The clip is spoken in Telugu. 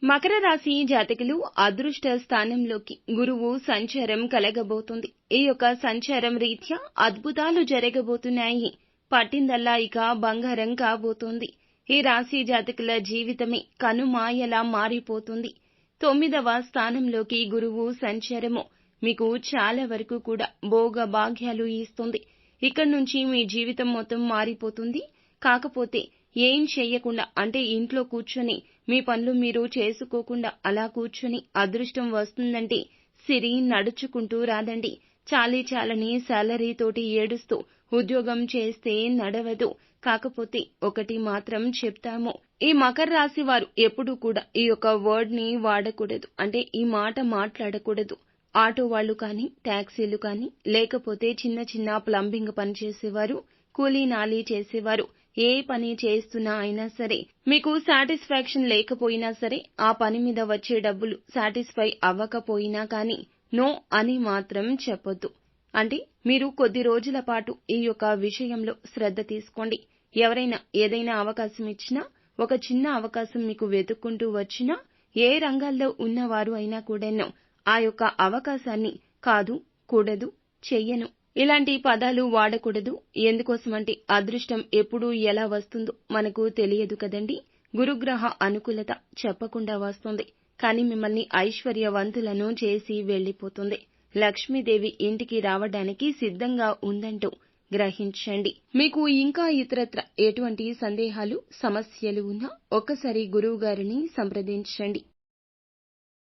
మకర రాశి జాతకులు అదృష్ట స్థానంలోకి గురువు సంచారం కలగబోతుంది. ఈ యొక్క సంచారం రీత్యా అద్భుతాలు జరగబోతున్నాయి. పట్టిందల్లా ఇక బంగారం కాబోతోంది. ఈ రాశి జాతకుల జీవితమే కనుమాయలా మారిపోతుంది. 9వ స్థానంలోకి గురువు సంచారము మీకు చాలా వరకు కూడా భోగ భాగ్యాలు ఇస్తుంది. ఇక్కడి నుంచి మీ జీవితం మొత్తం మారిపోతుంది. కాకపోతే ఏం చెయ్యకుండా అంటే ఇంట్లో కూర్చొని మీ పనులు మీరు చేసుకోకుండా అలా కూర్చొని అదృష్టం వస్తుందంటే సిరి నడుచుకుంటూ రాదండి. చాలని సాలరీ తోటి ఏడుస్తూ ఉద్యోగం చేస్తే నడవదు. కాకపోతే ఒకటి మాత్రం చెప్తాము, ఈ మకర రాశి వారు ఎప్పుడూ కూడా ఈ యొక్క వర్డ్ ని వాడకూడదు. అంటే ఈ మాట మాట్లాడకూడదు. ఆటో వాళ్ళు కానీ, టాక్సీలు కానీ, లేకపోతే చిన్న ప్లంబింగ్ పని చేసేవారు, కూలీ నాలీ చేసేవారు, ఏ పని చేస్తున్నా అయినా సరే మీకు సాటిస్ఫాక్షన్ లేకపోయినా సరే, ఆ పని మీద వచ్చే డబ్బులు సాటిస్ఫై అవ్వకపోయినా కానీ నో అని మాత్రం చెప్పొద్దు. అంటే మీరు కొద్ది రోజుల పాటు ఈ యొక్క విషయంలో శ్రద్ధ తీసుకోండి. ఎవరైనా ఏదైనా అవకాశం ఇచ్చినా, ఒక చిన్న అవకాశం మీకు వెతుక్కుంటూ వచ్చినా, ఏ రంగాల్లో ఉన్నవారు అయినా కూడాను ఆ యొక్క అవకాశాన్ని కాదు, కూడదు, చెయ్యను ఇలాంటి పదాలు వాడకూడదు. ఎందుకోసమంటే అదృష్టం ఎప్పుడు ఎలా వస్తుందో మనకు తెలియదు కదండి. గురుగ్రహ అనుకూలత చెప్పకుండా వస్తుంది, కానీ మిమ్మల్ని ఐశ్వర్యవంతులను చేసి వెళ్లిపోతుంది. లక్ష్మీదేవి ఇంటికి రావడానికి సిద్ధంగా ఉందంటూ గ్రహించండి. మీకు ఇంకా ఇతరత్ర ఎటువంటి సందేహాలు, సమస్యలు ఉన్నా ఒక్కసారి గురువు గారిని సంప్రదించండి.